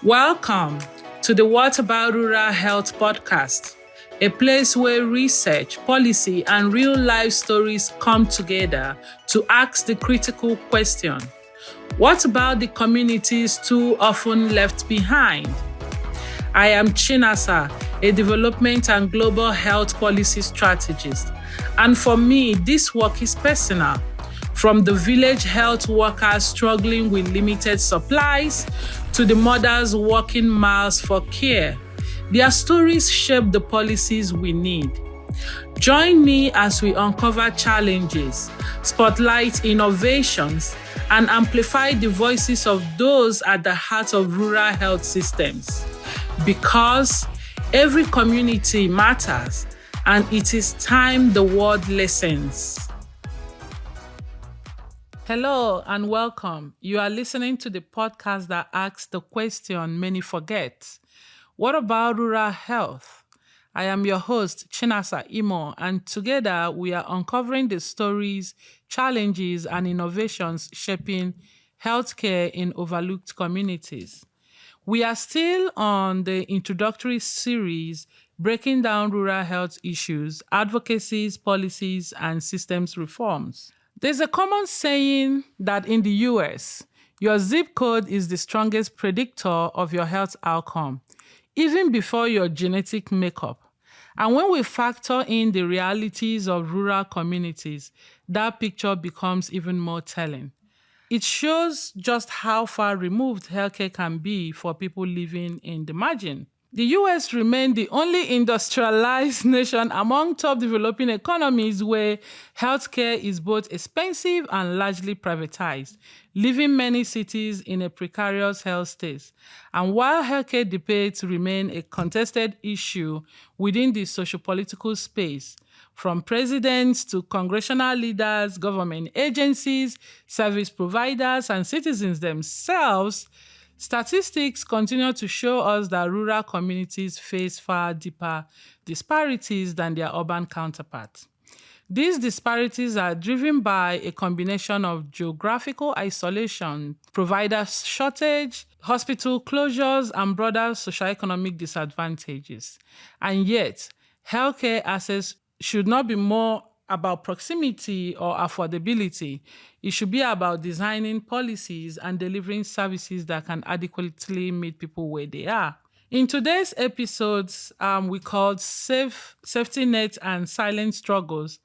Welcome to the What About Rural Health podcast, a place where research, policy, and real life stories come together to ask the critical question: what about the communities too often left behind? I am Chinasa, a development and global health policy strategist. And for me, this work is personal. From the village health workers struggling with limited supplies to the mothers walking miles for care, their stories shape the policies we need. Join me as we uncover challenges, spotlight innovations, and amplify the voices of those at the heart of rural health systems. Because every community matters, and it is time the world listens. Hello and welcome. You are listening to the podcast that asks the question many forget: what about rural health? I am your host, Chinasa Imo, and together we are uncovering the stories, challenges, and innovations shaping healthcare in overlooked communities. We are still on the introductory series breaking down rural health issues, advocacies, policies, and systems reforms. There's a common saying that in the US, your zip code is the strongest predictor of your health outcome, even before your genetic makeup. And when we factor in the realities of rural communities, that picture becomes even more telling. It shows just how far removed healthcare can be for people living in the margin. The US remained the only industrialized nation among top developing economies where healthcare is both expensive and largely privatized, leaving many cities in a precarious health state. And while healthcare debates remain a contested issue within the sociopolitical space, from presidents to congressional leaders, government agencies, service providers, and citizens themselves, statistics continue to show us that rural communities face far deeper disparities than their urban counterparts. These disparities are driven by a combination of geographical isolation, provider shortage, hospital closures, and broader socioeconomic disadvantages. And yet, healthcare access should not be more about proximity or affordability. It should be about designing policies and delivering services that can adequately meet people where they are. In today's episodes, we called Safety Net and Silent Struggles: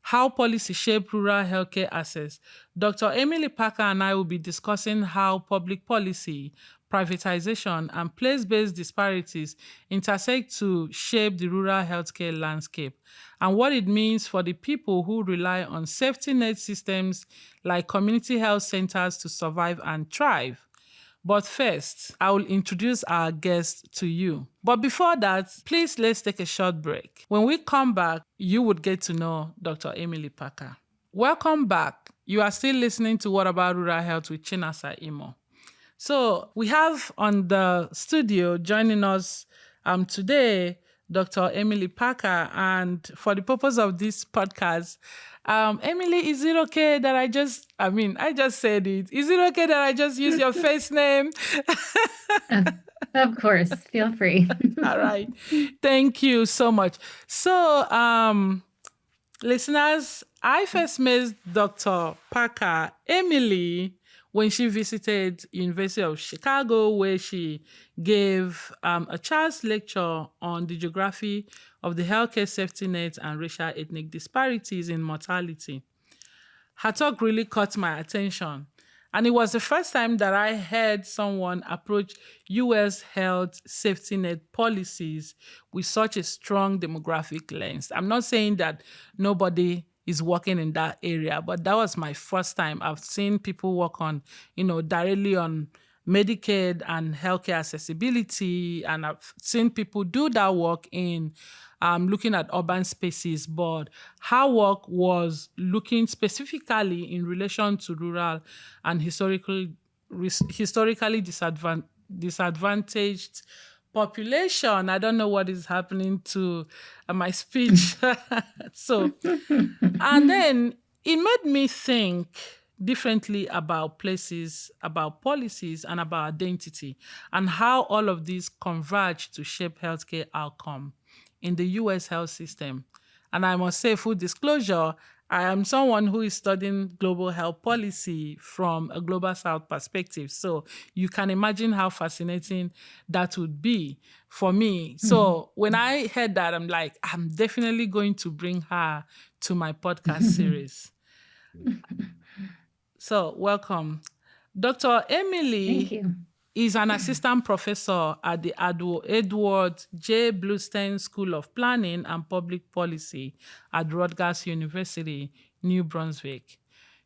How Policy Shape Rural Healthcare Access. Dr. Emily Parker and I will be discussing how public policy, privatization, and place-based disparities intersect to shape the rural healthcare landscape, and what it means for the people who rely on safety net systems like community health centers to survive and thrive. But first, I will introduce our guest to you. But before that, please let's take a short break. When we come back, you would get to know Dr. Emily Parker. Welcome back. You are still listening to What About Rural Health with Chinasa Imo. So we have on the studio joining us today Dr. Emily Parker, and for the purpose of this podcast, Emily, is it okay that I just said it. Is it okay that I just use your face name? Of course, feel free. All right. Thank you so much. So, listeners, I first met Dr. Parker, Emily, when she visited University of Chicago, where she gave a child's lecture on the geography of the healthcare safety net and racial ethnic disparities in mortality. Her talk really caught my attention, and it was the first time that I heard someone approach U.S. health safety net policies with such a strong demographic lens. I'm not saying that nobody is working in that area, but that was my first time. I've seen people work on, directly on Medicaid and healthcare accessibility, and I've seen people do that work in looking at urban spaces, but her work was looking specifically in relation to rural and historically disadvantaged population. I don't know what is happening to my speech. And then it made me think differently about places, about policies, and about identity, and how all of these converge to shape healthcare outcome in the US health system. And I must say, full disclosure, I am someone who is studying global health policy from a global south perspective. So you can imagine how fascinating that would be for me. So when I heard that, I'm like, I'm definitely going to bring her to my podcast series. So, welcome. Dr. Thank Emily you. is an assistant professor at the Edward J. Bluestein School of Planning and Public Policy at Rutgers University, New Brunswick.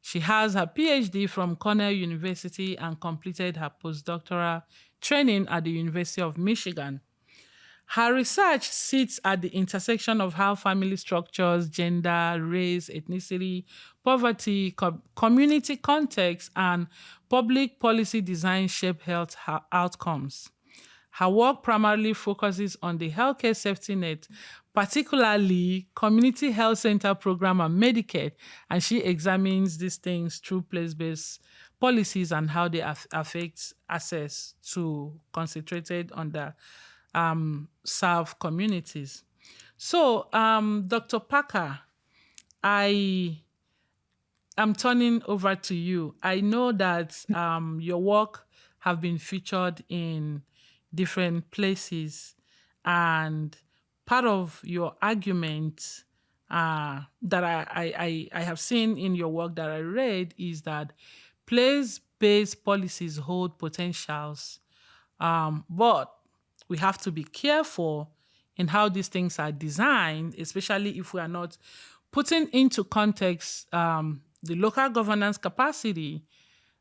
She has her PhD from Cornell University and completed her postdoctoral training at the University of Michigan. Her research sits at the intersection of how family structures, gender, race, ethnicity, poverty, community context, and public policy design shape health outcomes. Her work primarily focuses on the healthcare safety net, particularly community health center program and Medicaid, and she examines these things through place-based policies and how they affect access to concentrated under serve communities. So, Dr. Parker, I am turning over to you. I know that your work have been featured in different places, and part of your argument that I have seen in your work that I read is that place-based policies hold potentials, but we have to be careful in how these things are designed, especially if we are not putting into context the local governance capacity,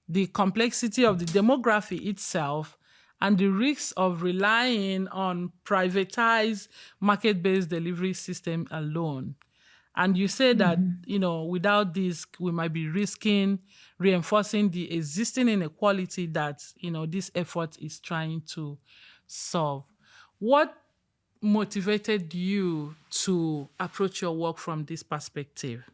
the complexity of the demography itself, and the risks of relying on privatized market-based delivery system alone. And you say that, without this, we might be risking reinforcing the existing inequality that, this effort is trying to solve. What motivated you to approach your work from this perspective?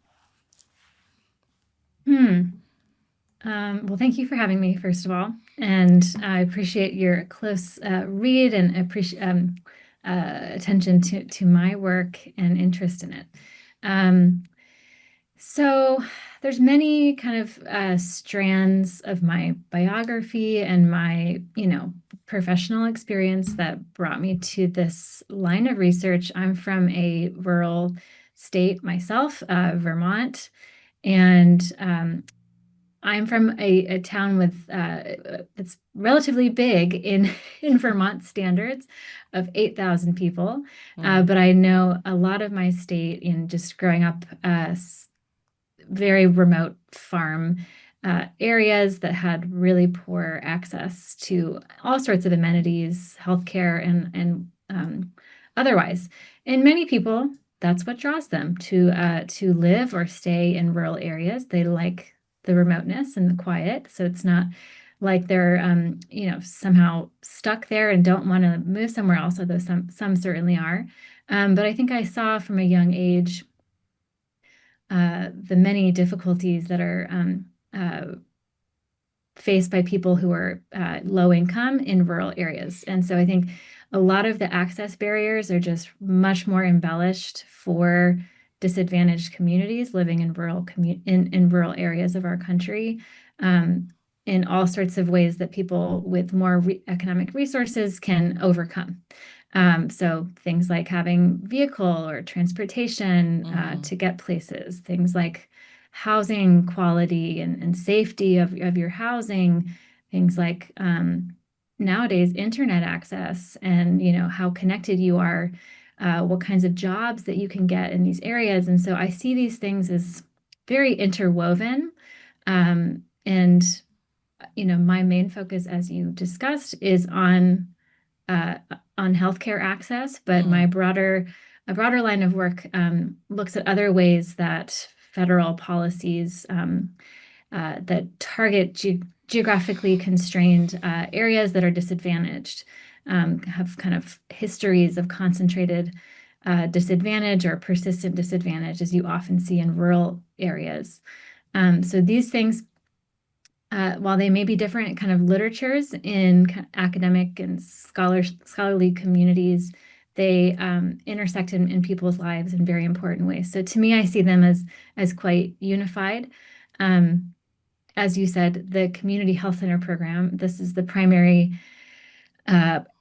Well, thank you for having me, first of all. And I appreciate your close read and attention to my work and interest in it. So there's many kind of strands of my biography and my, professional experience that brought me to this line of research. I'm from a rural state myself, Vermont, and I'm from a town with that's relatively big in Vermont standards of 8,000 people. But I know a lot of my state in just growing up very remote farm areas that had really poor access to all sorts of amenities, healthcare, and otherwise. And many people, that's what draws them to live or stay in rural areas. They like the remoteness and the quiet, so it's not like they're somehow stuck there and don't want to move somewhere else, although some certainly are. But I think I saw from a young age the many difficulties that are faced by people who are low income in rural areas. And so I think a lot of the access barriers are just much more embellished for disadvantaged communities living in rural areas of our country, in all sorts of ways that people with more economic resources can overcome. So things like having vehicle or transportation to get places, things like housing quality and safety of your housing, things like nowadays internet access and how connected you are, what kinds of jobs that you can get in these areas. And so I see these things as very interwoven. And my main focus, as you discussed, is on healthcare access, but a broader line of work looks at other ways that federal policies that target geographically constrained areas that are disadvantaged have kind of histories of concentrated disadvantage or persistent disadvantage, as you often see in rural areas. So these things while they may be different kind of literatures in academic and scholarly communities, they intersect in people's lives in very important ways. So to me, I see them as quite unified. Um, as you said, the Community Health Center program, this is the primary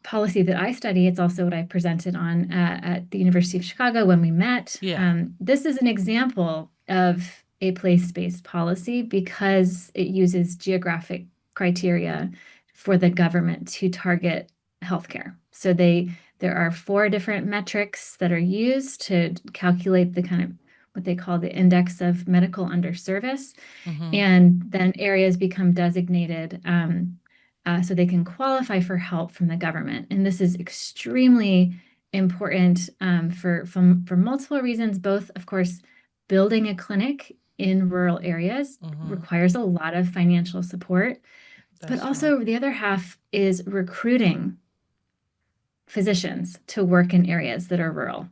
policy that I study. It's also what I presented on at the University of Chicago when we met. Yeah. This is an example of a place-based policy because it uses geographic criteria for the government to target healthcare. So there are 4 different metrics that are used to calculate the kind of what they call the index of medical underservice. Mm-hmm. And then areas become designated so they can qualify for help from the government. And this is extremely important for multiple reasons. Both, of course, building a clinic in rural areas Mm-hmm. requires a lot of financial support, but That's true. also the other half is recruiting physicians to work in areas that are rural.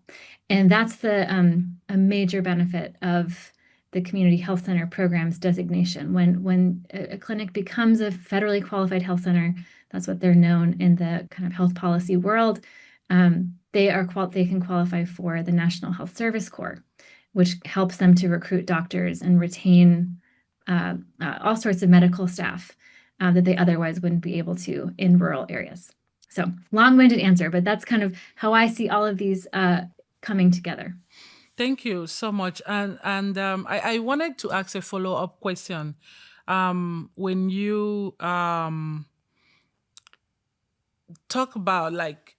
And that's a major benefit of the community health center program's designation. When a clinic becomes a federally qualified health center, that's what they're known in the kind of health policy world. They can qualify for the National Health Service Corps, which helps them to recruit doctors and retain all sorts of medical staff that they otherwise wouldn't be able to in rural areas. So long-winded answer, but that's kind of how I see all of these coming together. Thank you so much. I wanted to ask a follow-up question. When you talk about, like,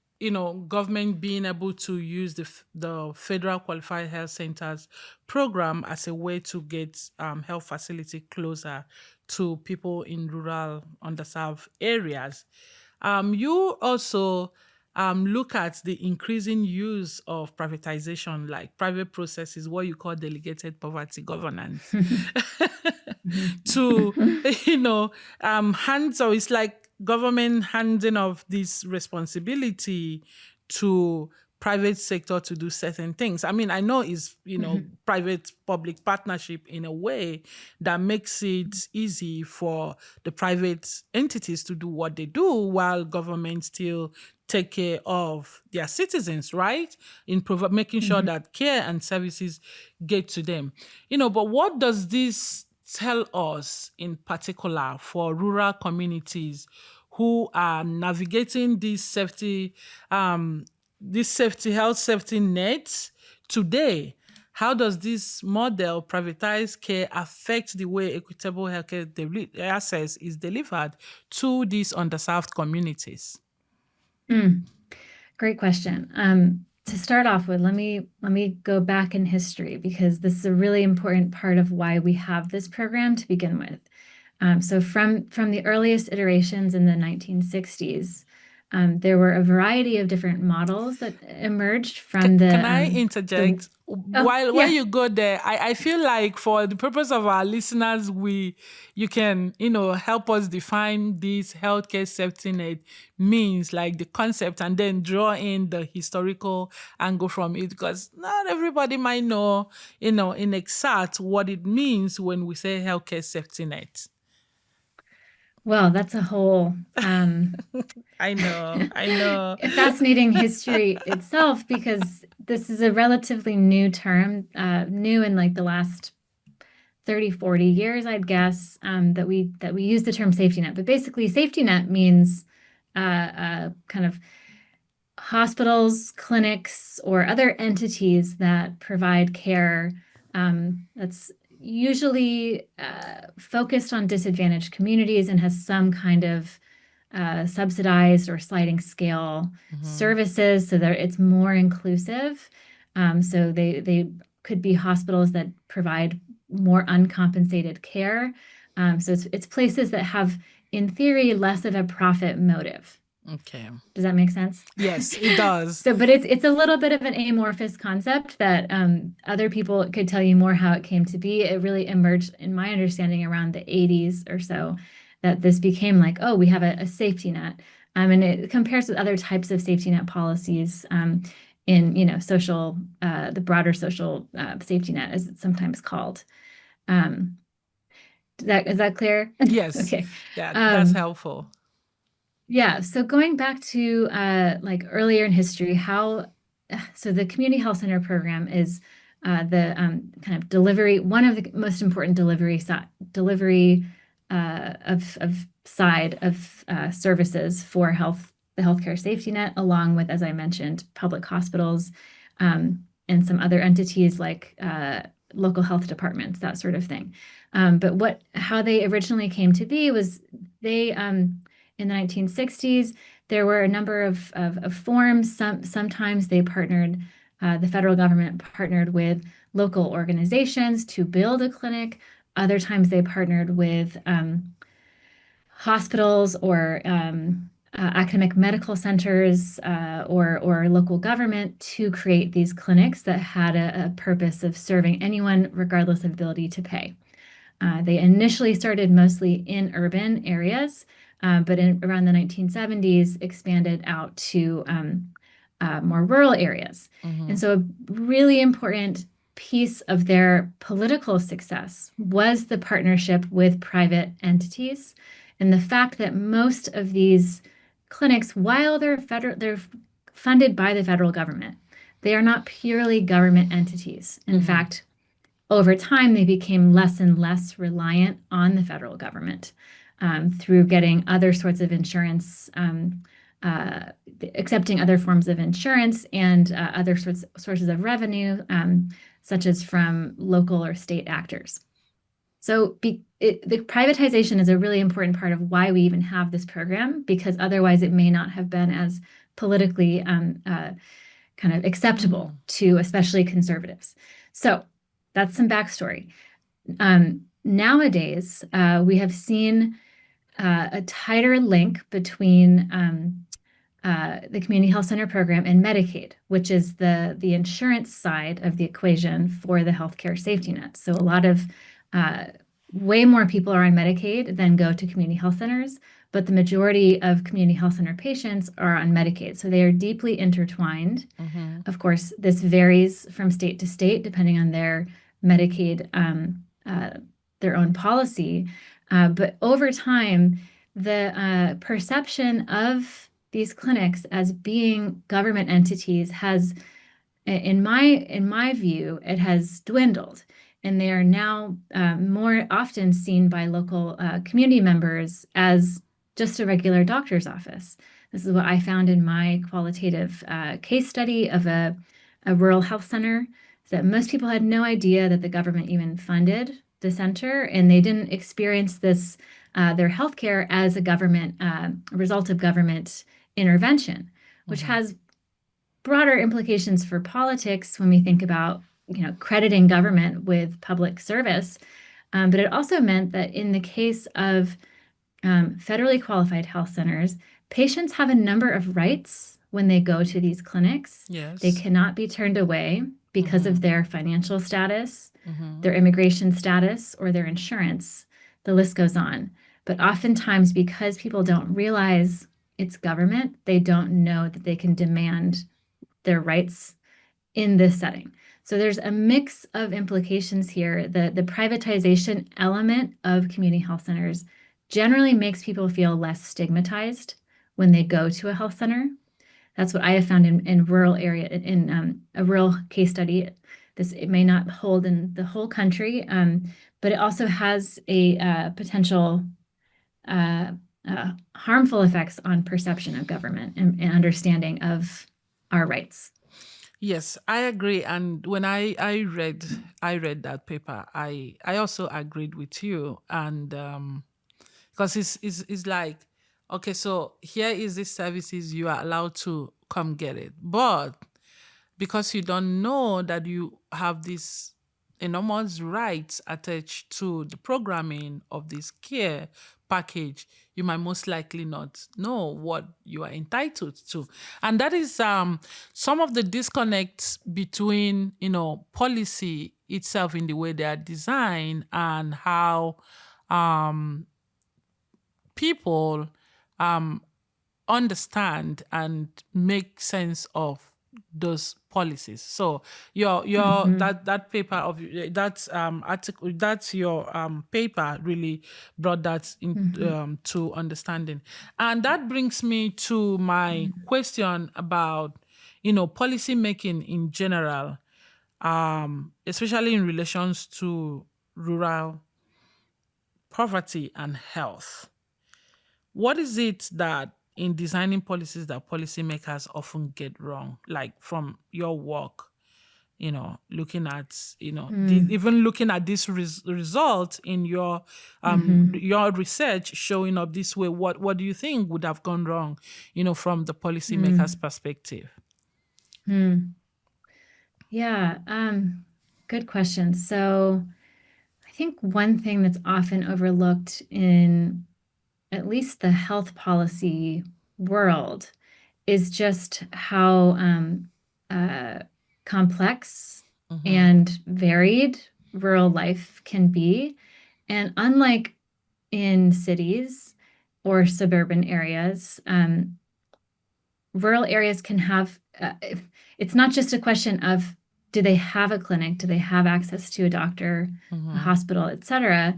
government being able to use the federal qualified health centers program as a way to get health facility closer to people in rural underserved areas, you also look at the increasing use of privatization, like private processes, what you call delegated poverty governance, to hands, or it's like government handing off this responsibility to private sector to do certain things. I mean, I know it's private public partnership in a way that makes it easy for the private entities to do what they do while government still take care of their citizens, right? In making sure that care and services get to them. But what does this tell us in particular for rural communities who are navigating health safety nets today? How does this model, privatized care, affect the way equitable healthcare access is delivered to these underserved communities? Mm, great question. To start off with, let me go back in history because this is a really important part of why we have this program to begin with. So from the earliest iterations in the 1960s, there were a variety of different models that emerged from Can I the interject? oh While yeah. you go there, I feel like for the purpose of our listeners, you can, help us define this healthcare safety net means, like the concept, and then draw in the historical angle from it, because not everybody might know, in exact what it means when we say healthcare safety net. Well, that's a whole I know, I know. fascinating history itself because this is a relatively new term, new in like the last 30, 40 years, I'd guess, that we use the term safety net. But basically, safety net means kind of hospitals, clinics, or other entities that provide care that's usually focused on disadvantaged communities and has some kind of subsidized or sliding scale Mhm. services so that it's more inclusive. So they could be hospitals that provide more uncompensated care. So it's places that have, in theory, less of a profit motive. Okay. Does that make sense? Yes, it does. So, but it's a little bit of an amorphous concept that other people could tell you more how it came to be. It really emerged, in my understanding, around the 80s or so, that this became like, oh, we have a safety net. And it compares with other types of safety net policies in, social, the broader social safety net, as it's sometimes called. Um, Is that clear? Yes. Okay. Yeah, that's helpful. Yeah. So going back to like earlier in history, so the community health center program is the kind of delivery, one of the most important delivery of side of services for the healthcare safety net, along with, as I mentioned, public hospitals and some other entities like local health departments, that sort of thing. But how they originally came to be was they in the 1960s, there were a number of forms. Sometimes they partnered, the federal government partnered with local organizations to build a clinic. Other times they partnered with hospitals or academic medical centers or local government to create these clinics that had a purpose of serving anyone regardless of ability to pay. They initially started mostly in urban areas, but around the 1970s expanded out to more rural areas. And so a really important piece of their political success was the partnership with private entities and the fact that most of these clinics, while they're funded by the federal government, they are not purely government entities. In fact, over time, they became less and less reliant on the federal government through getting other sorts of insurance, accepting other forms of insurance and other sources of revenue, such as from local or state actors. So the privatization is a really important part of why we even have this program, because otherwise it may not have been as politically kind of acceptable to especially conservatives. So that's some backstory. Nowadays, we have seen a tighter link between the community health center program and Medicaid, which is the insurance side of the equation for the healthcare safety net. So a lot of way more people are on Medicaid than go to community health centers, but the majority of community health center patients are on Medicaid. So they are deeply intertwined. Of course, this varies from state to state depending on their Medicaid, their own policy. But over time, the perception of these clinics as being government entities has, in my view, it has dwindled. And they are now more often seen by local community members as just a regular doctor's office. This is what I found in my qualitative case study of a rural health center, that most people had no idea that the government even funded the center, and they didn't experience this their healthcare as a result of government intervention, which has broader implications for politics when we think about crediting government with public service. But it also meant that in the case of federally qualified health centers, patients have a number of rights when they go to these clinics. Yes. They cannot be turned away because of their financial status, their immigration status, or their insurance. The list goes on. But oftentimes, because people don't realize it's government, they don't know that they can demand their rights in this setting. So there's a mix of implications here. The privatization element of community health centers generally makes people feel less stigmatized when they go to a health center. That's what I have found in rural area, in a rural case study. It may not hold in the whole country, but it also has a potential harmful effects on perception of government and understanding of our rights. Yes, I agree. And when I read that paper, I also agreed with you. And because it's like, okay, so here is the services, you are allowed to come get it, but because you don't know that you have these enormous rights attached to the programming of this care package, you might most likely not know what you are entitled to. And that is some of the disconnects between, policy itself in the way they are designed and how people understand and make sense of those policies. So your Mhm. that paper of that article, that's your paper really brought that in Mhm. to understanding. And that brings me to my Mhm. question about policy making in general, especially in relations to rural poverty and health. What is it that in designing policies that policymakers often get wrong, like from your work, looking at, Mm. even looking at this result in Mhm. your research showing up this way, what do you think would have gone wrong, from the policymaker's Mm. perspective? Mm. Yeah, good question. So I think one thing that's often overlooked in at least the health policy world is just how uh, complex Mm-hmm. and varied rural life can be. And unlike in cities or suburban areas, rural areas can have, it's not just a question of do they have a clinic, do they have access to a doctor, a Mm-hmm. hospital, etc.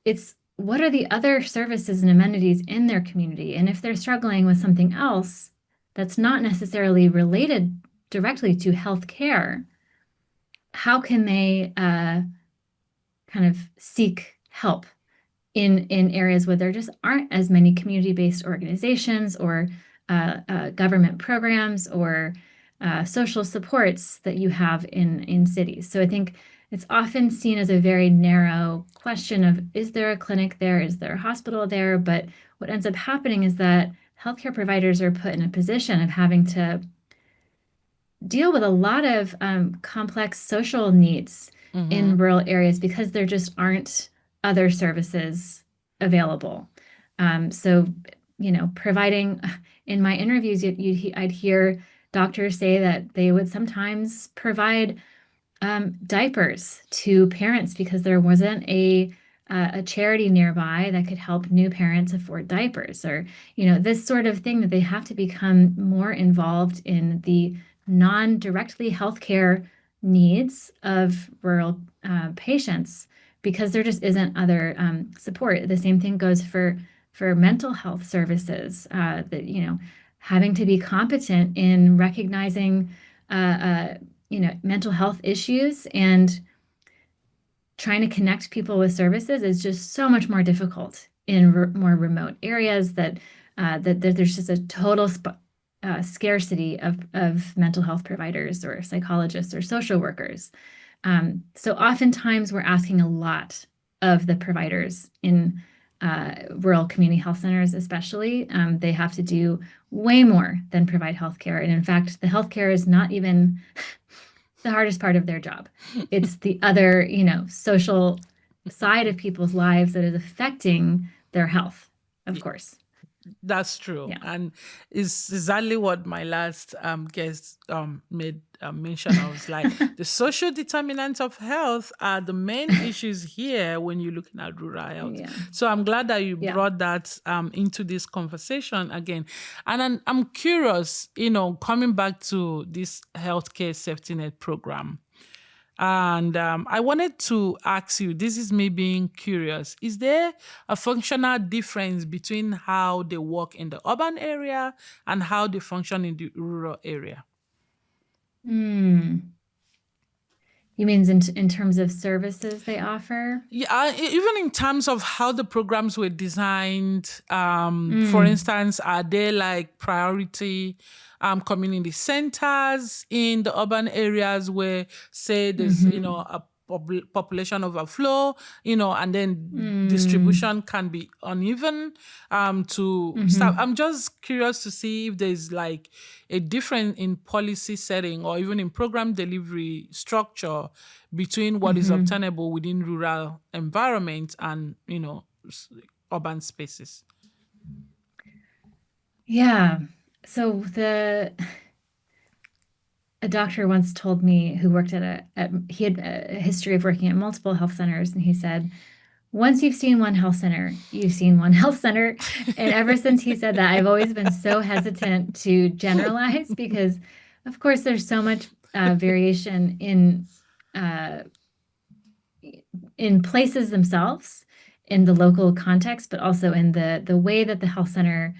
It's what are the other services and amenities in their community? And if they're struggling with something else that's not necessarily related directly to healthcare, how can they kind of seek help in areas where there just aren't as many community-based organizations or government programs or social supports that you have in cities. So I think it's often seen as a very narrow question of is there a clinic there? Is there a hospital there? But what ends up happening is that healthcare providers are put in a position of having to deal with a lot of complex social needs in Mm-hmm. rural areas because there just aren't other services available. So, providing in my interviews, I'd hear doctors say that they would sometimes provide diapers to parents because there wasn't a charity nearby that could help new parents afford diapers, or this sort of thing that they have to become more involved in the non-directly healthcare needs of rural patients because there just isn't other support. The same thing goes for mental health services. That having to be competent in recognizing uh, uh, mental health issues and trying to connect people with services is just so much more difficult in more remote areas that there's just a total scarcity of mental health providers or psychologists or social workers. So oftentimes we're asking a lot of the providers in rural community health centers, especially. They have to do way more than provide healthcare. And in fact, the healthcare is not even the hardest part of their job. It's the other, social side of people's lives that is affecting their health, of course. That's true, Yeah. and is exactly what my last guest made mention of. It's like the social determinants of health are the main issues here when you're looking at rural health. Yeah. So I'm glad that you Yeah. brought that into this conversation again. And I'm curious, coming back to this healthcare safety net program. And I wanted to ask you, this is me being curious, is there a functional difference between how they work in the urban area and how they function in the rural area? Hmm. You mean in terms of services they offer? Yeah, even in terms of how the programs were designed, for Mm. instance, are there like priority community centers in the urban areas where, say, there's Mm-hmm. a population overflow, and then Mm. distribution can be uneven to start. Mm-hmm. I'm just curious to see if there's like a difference in policy setting or even in program delivery structure between what is Mm-hmm. obtainable within rural environments and urban spaces. Yeah. So a doctor once told me who worked he had a history of working at multiple health centers, and he said, once you've seen one health center, you've seen one health center. And ever since he said that, I've always been so hesitant to generalize because Of course, there's so much variation uh, in places themselves, in the local context, but also in the way that the health center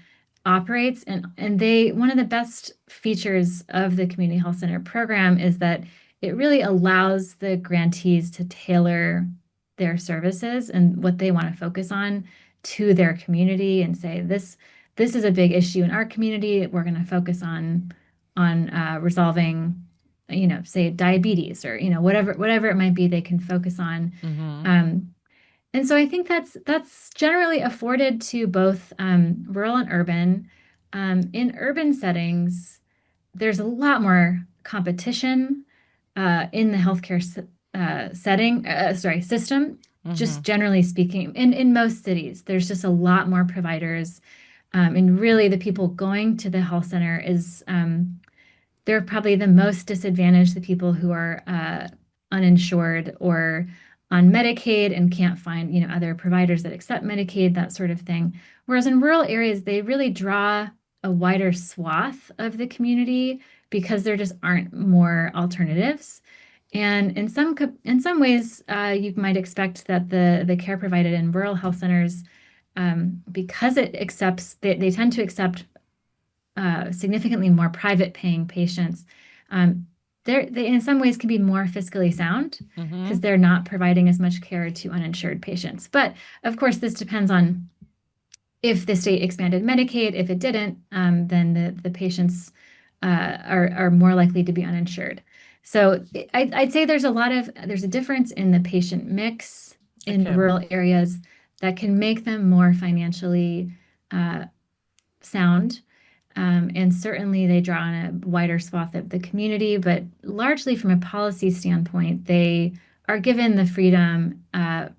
operates. And they one of the best features of the community health center program is that it really allows the grantees to tailor their services and what they want to focus on to their community and say this is a big issue in our community. We're going to focus on resolving, say diabetes or whatever it might be. They can focus on, Mm-hmm. um, and so I think that's generally afforded to both rural and urban. In urban settings, there's a lot more competition in the healthcare system. Mm-hmm. Just generally speaking, in most cities, there's just a lot more providers, and really the people going to the health center is they're probably the most disadvantaged, the people who are uninsured or on Medicaid and can't find, other providers that accept Medicaid, that sort of thing. Whereas in rural areas, they really draw a wider swath of the community because there just aren't more alternatives. And in some ways, you might expect that the care provided in rural health centers, because they tend to accept significantly more private paying patients, um, they in some ways can be more fiscally sound Mm-hmm. because they're not providing as much care to uninsured patients. But of course, this depends on if the state expanded Medicaid. If it didn't, then the patients are more likely to be uninsured. So I'd say there's a difference in the patient mix in Okay. rural areas that can make them more financially uh, sound. And certainly they draw on a wider swath of the community, but largely from a policy standpoint, they are given the freedom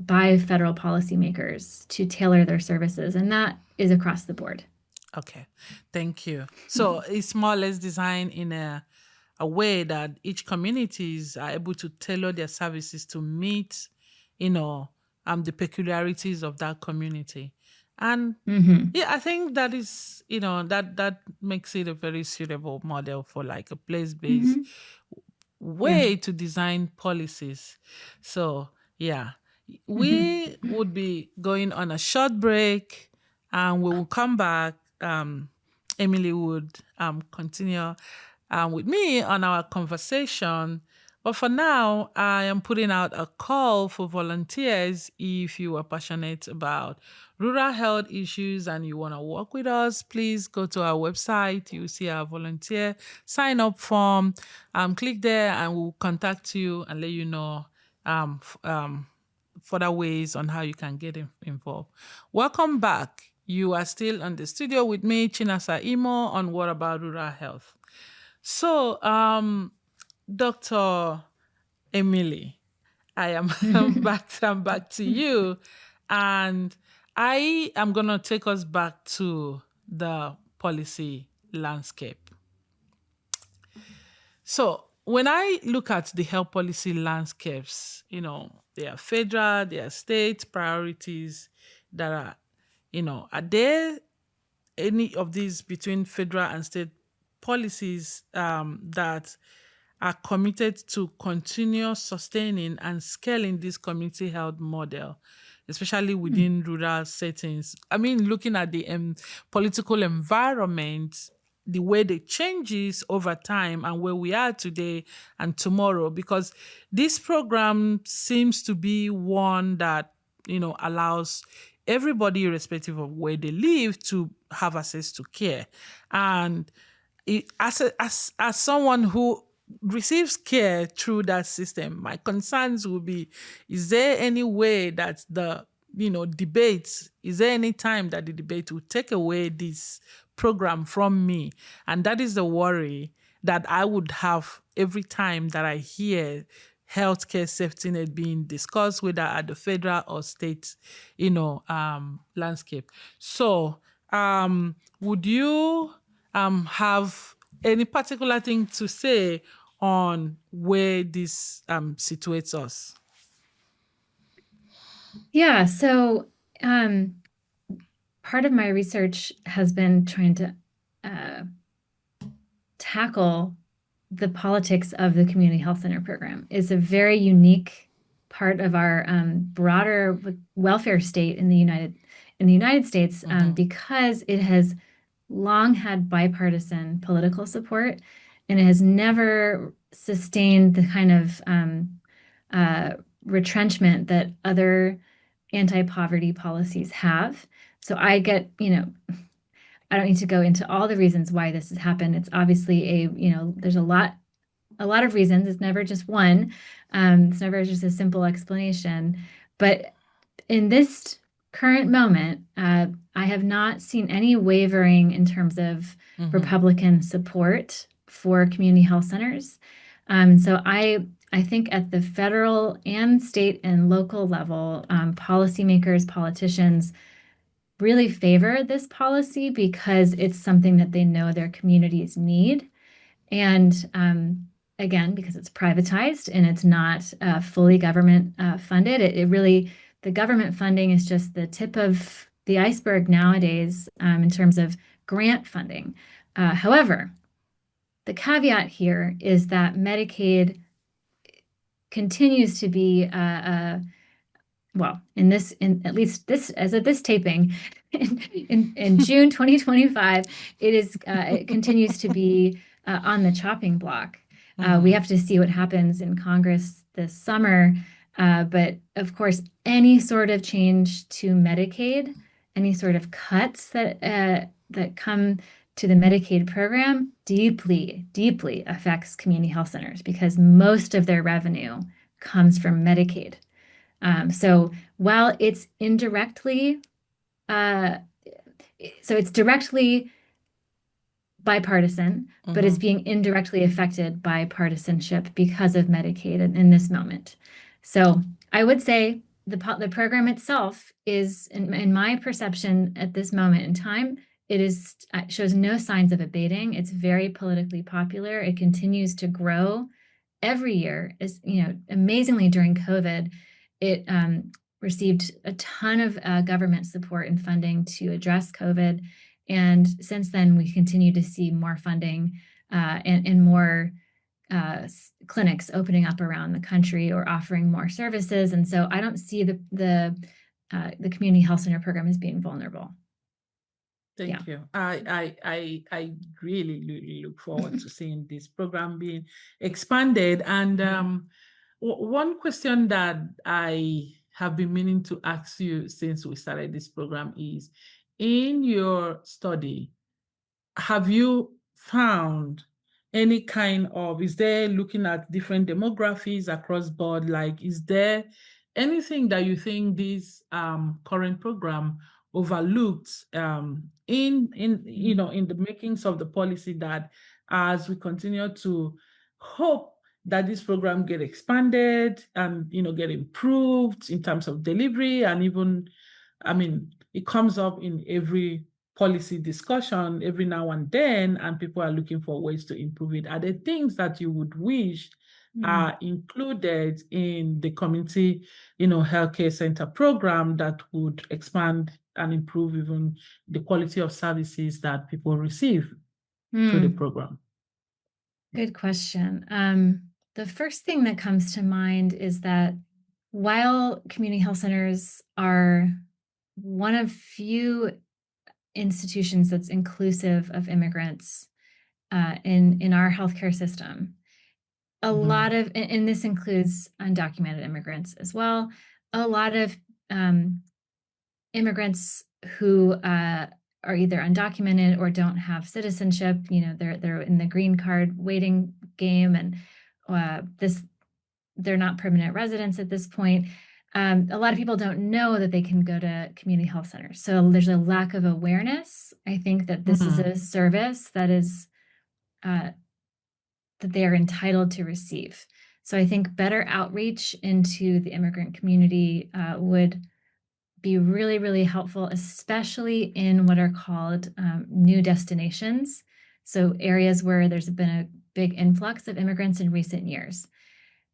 by federal policymakers to tailor their services, and that is across the board. Okay. Thank you. So it's more or less designed in a way that each communities are able to tailor their services to meet, you know, the peculiarities of that community. And Hmm. yeah, I think that is, that makes it a very suitable model for like a place-based Hmm. Yeah. way to design policies. So, yeah, we would be going on a short break and we will come back. Emily would continue with me on our conversation. But for now, I am putting out a call for volunteers. If you are passionate about rural health issues and you want to work with us, please go to our website. You see our volunteer sign up form. Click there and we'll contact you and let you know further ways on how you can get involved. Welcome back. You are still on the studio with me, Chinasa Imo, on What About Rural Health. So, Dr. Emily, I am I'm back to you. And I am going to take us back to the policy landscape. So when I look at the health policy landscapes, there are federal, there are state priorities that are, are there any of these between federal and state policies that are committed to continue sustaining and scaling this community health model, especially within rural settings? I mean, looking at the political environment, the way they changes over time and where we are today and tomorrow, because this program seems to be one that allows everybody, irrespective of where they live, to have access to care. And as someone who receives care through that system, my concerns will be: is there any way that the debates, is there any time that the debate will take away this program from me? And that is the worry that I would have every time that I hear healthcare safety net being discussed, whether at the federal or state, landscape. So, would you have any particular thing to say on where this situates us? Yeah. So um, part of my research has been trying to uh, tackle the politics of the community health center program. It's a very unique part of our broader welfare state in the United States because it has long had bipartisan political support, and it has never sustained the kind of retrenchment that other anti-poverty policies have. So I get, I don't need to go into all the reasons why this has happened. It's obviously there's a lot of reasons. It's never just one. It's never just a simple explanation. But in this current moment, I have not seen any wavering in terms of Republican support for community health centers. So I think at the federal and state and local level, policymakers, politicians really favor this policy because it's something that they know their communities need. And again, because it's privatized and it's not fully government funded, the government funding is just the tip of the iceberg nowadays in terms of grant funding. However, the caveat here is that Medicaid continues to be at least this as of this taping in June 2025, it continues to be on the chopping block. We have to see what happens in Congress this summer. But of course, any sort of change to Medicaid, any sort of cuts that come to the Medicaid program deeply, deeply affects community health centers because most of their revenue comes from Medicaid. So while it's indirectly, it's directly bipartisan, but it's being indirectly affected by partisanship because of Medicaid in this moment. So I would say the program itself is, in my perception at this moment in time, it shows no signs of abating. It's very politically popular. It continues to grow every year. Amazingly during COVID, it received a ton of government support and funding to address COVID. And since then, we continue to see more funding and more clinics opening up around the country or offering more services. And so I don't see the community health center program as being vulnerable. Thank you. I really, really look forward to seeing this program being expanded. And one question that I have been meaning to ask you since we started this program is, in your study, have you found any kind of, is there looking at different demographics across board? Like, is there anything that you think this current program overlooked in the makings of the policy, that as we continue to hope that this program get expanded and get improved in terms of delivery, and even, it comes up in every policy discussion every now and then, and people are looking for ways to improve it. Are there things that you would wish are included in the community, healthcare center program that would expand and improve even the quality of services that people receive through the program? Good question. The first thing that comes to mind is that while community health centers are one of few institutions that's inclusive of immigrants in our healthcare system, a lot of, and this includes undocumented immigrants as well, a lot of immigrants who are either undocumented or don't have citizenship. They're in the green card waiting game, and they're not permanent residents at this point. A lot of people don't know that they can go to community health centers. So there's a lack of awareness. I think that this is a service that is that they are entitled to receive. So I think better outreach into the immigrant community would be really, really helpful, especially in what are called new destinations. So areas where there's been a big influx of immigrants in recent years.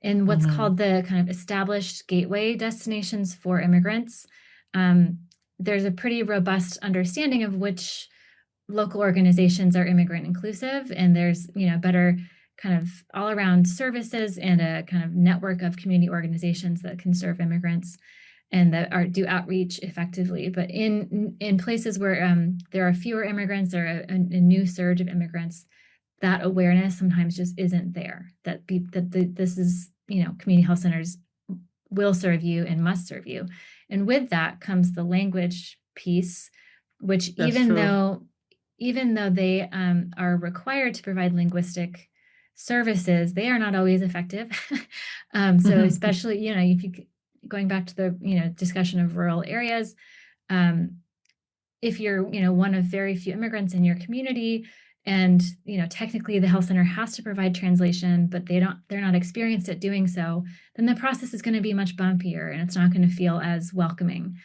In what's called the kind of established gateway destinations for immigrants, there's a pretty robust understanding of which local organizations are immigrant inclusive, and there's better kind of all around services and a kind of network of community organizations that can serve immigrants and that do outreach effectively. But in places where there are fewer immigrants or a new surge of immigrants, that awareness sometimes just isn't there. This is, community health centers will serve you and must serve you. And with that comes the language piece, which That's even true. though they are required to provide linguistic services, they are not always effective. So especially, if you going back to the discussion of rural areas, if you're one of very few immigrants in your community, and technically the health center has to provide translation, but they're not experienced at doing so, then the process is going to be much bumpier and it's not going to feel as welcoming.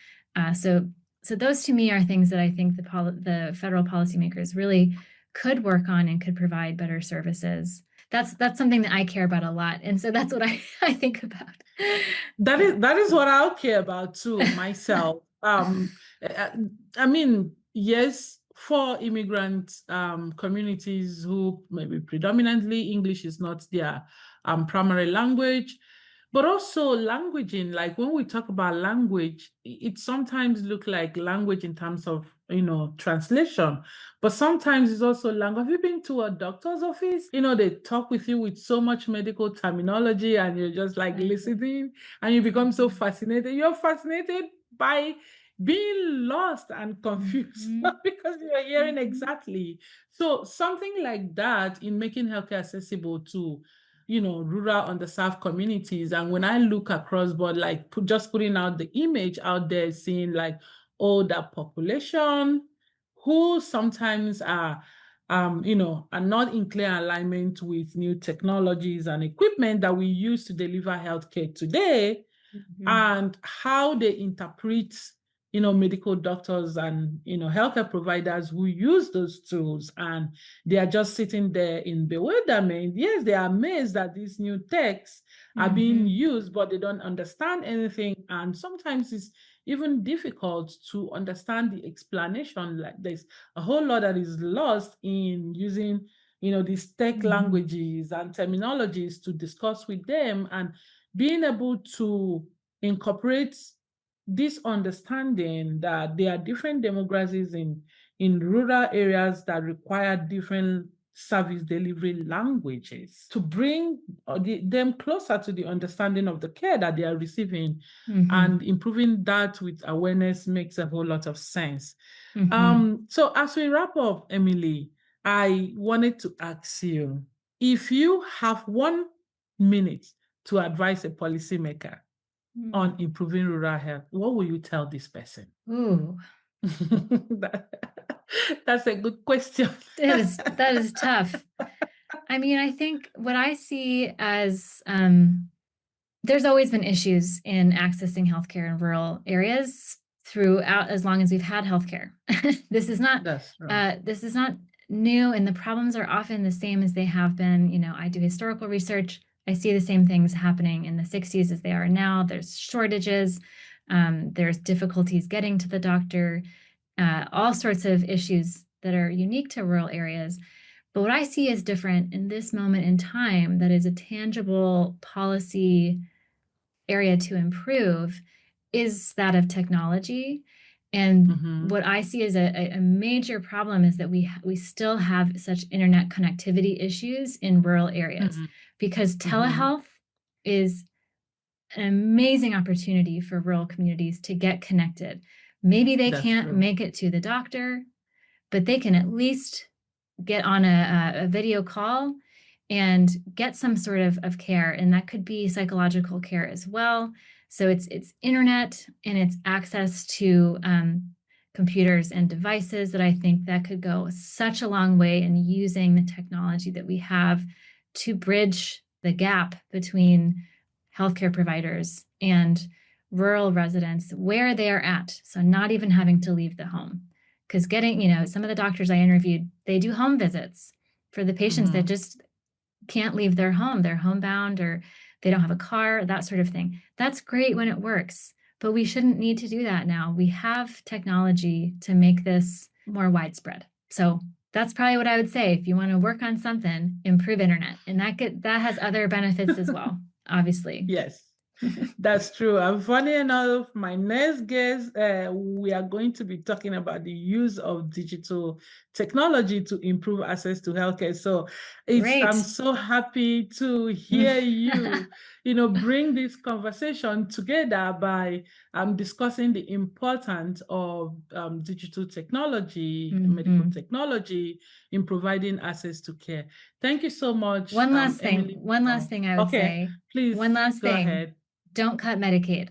So those to me are things that I think the federal policymakers really could work on and could provide better services. That's something that I care about a lot, and so that's what I think about. That is what I'll care about too, myself. I I mean, yes, for immigrant communities who maybe predominantly English is not their primary language, but also languaging. Like when we talk about language, it sometimes look like language in terms of translation, but sometimes it's also language. Have you been to a doctor's office? They talk with you with so much medical terminology, and you're just like listening, and you become so fascinated. You're fascinated by being lost and confused because you're hearing exactly. So something like that in making healthcare accessible to rural underserved communities. And when I look across board, like just putting out the image out there, seeing like older population who sometimes are not in clear alignment with new technologies and equipment that we use to deliver healthcare today, and how they interpret medical doctors and healthcare providers who use those tools, and they are just sitting there in bewilderment. Yes, they are amazed that these new techs are being used, but they don't understand anything, and sometimes it's even difficult to understand the explanation. Like there's a whole lot that is lost in using these tech languages and terminologies to discuss with them, and being able to incorporate this understanding that there are different demographics in rural areas that require different service delivery languages to bring them closer to the understanding of the care that they are receiving, and improving that with awareness makes a whole lot of sense. So as we wrap up, Emily, I wanted to ask you, if you have 1 minute to advise a policymaker on improving rural health, what will you tell this person? Ooh, That's a good question. that is tough. I mean, I think what I see as there's always been issues in accessing healthcare in rural areas throughout as long as we've had healthcare. This is not That's right. this is not new, and the problems are often the same as they have been. I do historical research. I see the same things happening in the 60s as they are now. There's shortages. There's difficulties getting to the doctor. All sorts of issues that are unique to rural areas. But what I see as different in this moment in time that is a tangible policy area to improve is that of technology. And what I see as a major problem is that we still have such internet connectivity issues in rural areas, because telehealth is an amazing opportunity for rural communities to get connected. Maybe they That's can't true. make it to the doctor, but they can at least get on a video call and get some sort of care. And that could be psychological care as well. So it's internet and it's access to computers and devices that I think that could go such a long way in using the technology that we have to bridge the gap between healthcare providers and rural residents where they are at. So not even having to leave the home. Because getting, some of the doctors I interviewed, they do home visits for the patients that just can't leave their home. They're homebound or they don't have a car, that sort of thing. That's great when it works, but we shouldn't need to do that now. We have technology to make this more widespread. So That's probably what I would say. If you want to work on something, improve internet. And that has other benefits as well, obviously. Yes. That's true. And funny enough, my next guest, we are going to be talking about the use of digital technology to improve access to healthcare. So I'm Great. so happy to hear you, bring this conversation together by discussing the importance of digital technology, medical Mhm. technology in providing access to care. Thank you so much, One last Emily. thing. One last thing I would Okay, say. One please last go thing. ahead. Don't cut Medicaid.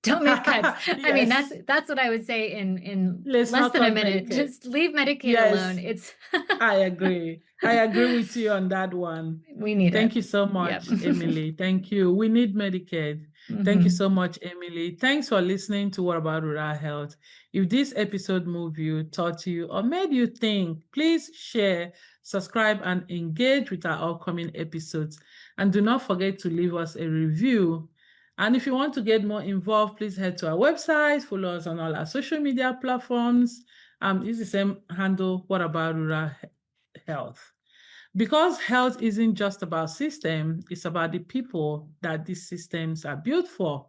Don't make cuts. I mean, Yes, that's what I would say in let's less not than a cut minute. Medicaid. Just leave Medicaid alone. Yes, It's I agree. I agree with you on that one. we need it. Thank you so Yep. much, Emily. Thank you. We need Medicaid. Thank you Mhm. so much, Emily. Thanks for listening to What About Rural Health. If this episode moved you, taught you, or made you think, please share, subscribe, and engage with our upcoming episodes. And do not forget to leave us a review. And if you want to get more involved, please head to our website, follow us on all our social media platforms. It's the same handle, What About Rural Health? Because health isn't just about system, it's about the people that these systems are built for.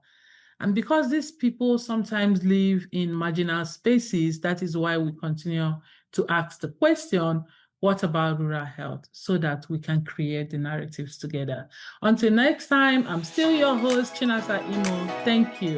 And because these people sometimes live in marginal spaces, that is why we continue to ask the question, what about rural health? So that we can create the narratives together. Until next time, I'm still your host, Chinasa Imo. Thank you.